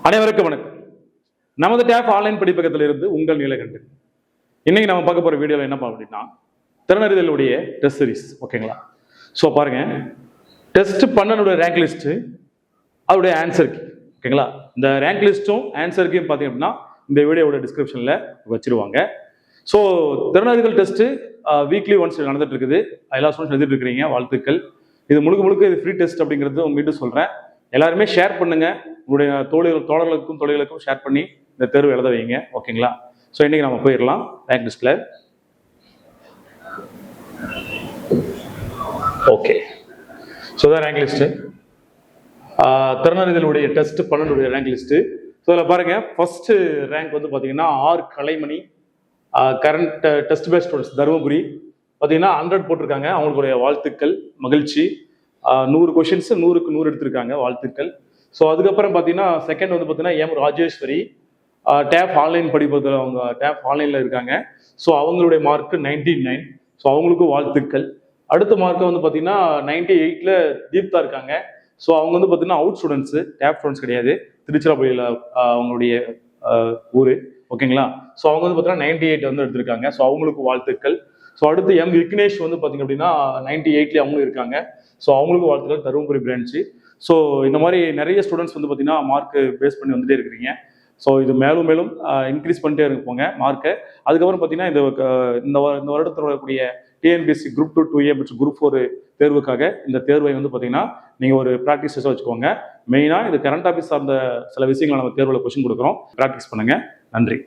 அனைவருக்கும் வணக்கம். நமது டேப் ஆன்லைன் படிப்பகத்திலிருந்து உங்கள் நீலகண்டன். இன்னைக்கு நம்ம பார்க்க போற வீடியோல என்ன அப்படின்னா திறனறிதலுடைய டெஸ்ட் சீரிஸ். ஓகேங்களா? ஸோ பாருங்க, டெஸ்ட் 12 ரேங்க் லிஸ்ட், அதோடைய ஆன்சர் கீ. ஓகேங்களா? இந்த ரேங்க் லிஸ்ட்டும் ஆன்சர் கீயும் பார்த்தீங்க அப்படின்னா இந்த வீடியோட டிஸ்கிரிப்ஷன்ல வச்சிருவாங்க. ஸோ திறனறிதல் டெஸ்ட் வீக்லி ஒன்ஸ் நடந்துட்டு இருக்குது. எல்லா ஸ்டூடெண்ட்ஸ் எழுதிட்டு இருக்கிறீங்க, வாழ்த்துக்கள். இது முழுக்க இது ஃப்ரீ டெஸ்ட் அப்படிங்கிறது உங்ககிட்ட சொல்றேன். எல்லாருமே ஷேர் பண்ணுங்க, உங்களுடைய தோழிகளுக்கும் ஷேர் பண்ணி இந்த தேர்வு எழுத வைங்க. ஓகேங்களா? ஸோ இன்னைக்கு நம்ம போயிடலாம் ரேங்க் லிஸ்ட்ல. ஓகே, ஸோ தான் ரேங்க் லிஸ்ட், திறனறிதலுடைய டெஸ்ட் 12 ரேங்க் லிஸ்ட். ஸோ இதில் பாருங்க, ஃபர்ஸ்ட் ரேங்க் வந்து பார்த்தீங்கன்னா R Kalaimani, current test based students, Dharmapuri. பார்த்தீங்கன்னா 100 போட்டிருக்காங்க, அவங்களுடைய வாழ்த்துக்கள், மகிழ்ச்சி. 100 கொஷின்ஸ் 100க்கு 100 எடுத்திருக்காங்க, வாழ்த்துக்கள். ஸோ அதுக்கப்புறம் பார்த்தீங்கன்னா செகண்ட் வந்து பார்த்தீங்கன்னா எம் ராஜேஸ்வரி, டேப் ஆன்லைன் படிப்பதில் அவங்க டேப் ஆன்லைனில் இருக்காங்க. ஸோ அவங்களுடைய மார்க்கு 99. ஸோ அவங்களுக்கும் வாழ்த்துக்கள். அடுத்த மார்க்கு வந்து பார்த்தீங்கன்னா 98ல் தீப்தா இருக்காங்க. ஸோ அவங்க வந்து பார்த்தீங்கன்னா அவுட் ஸ்டூடெண்ட்ஸு, டேப் ஸ்டூடெண்ட்ஸ் கிடையாது, திருச்சிராப்பள்ளியில் அவங்களுடைய ஊர். ஓகேங்களா? ஸோ அவங்க வந்து பார்த்தீங்கன்னா 98 வந்து எடுத்திருக்காங்க. ஸோ அவங்களுக்கு வாழ்த்துக்கள். ஸோ அடுத்து எம் விக்னேஷ் வந்து பார்த்தீங்க அப்படின்னா 98ல அவங்களும் இருக்காங்க. ஸோ அவங்களுக்கும் வாழ்த்துக்கள், தருமபுரி பிரான்ச்சு. ஸோ இந்த மாதிரி நிறைய ஸ்டூடெண்ட்ஸ் வந்து பார்த்தீங்கன்னா மார்க்கு பேஸ் பண்ணி வந்துட்டே இருக்கிறீங்க. ஸோ இது மேலும் மேலும் இன்க்ரீஸ் பண்ணிட்டே இருப்போங்க மார்க்கை. அதுக்கப்புறம் பார்த்தீங்கன்னா இந்த வருடத்தில் வரக்கூடிய டிஎன்பிஎஸ்சி குரூப் 2 2A மற்றும் குரூப் 4 தேர்வுக்காக இந்த தேர்வை வந்து பார்த்தீங்கன்னா நீங்கள் ஒரு ப்ராக்டிஸஸாக வச்சுக்கோங்க. மெயினாக இது கரண்ட் ஆஃபீஸ் சார்ந்த சில விஷயங்களை நம்ம தேர்வில் கொஸ்டின் கொடுக்குறோம், ப்ராக்டிஸ் பண்ணுங்க. நன்றி.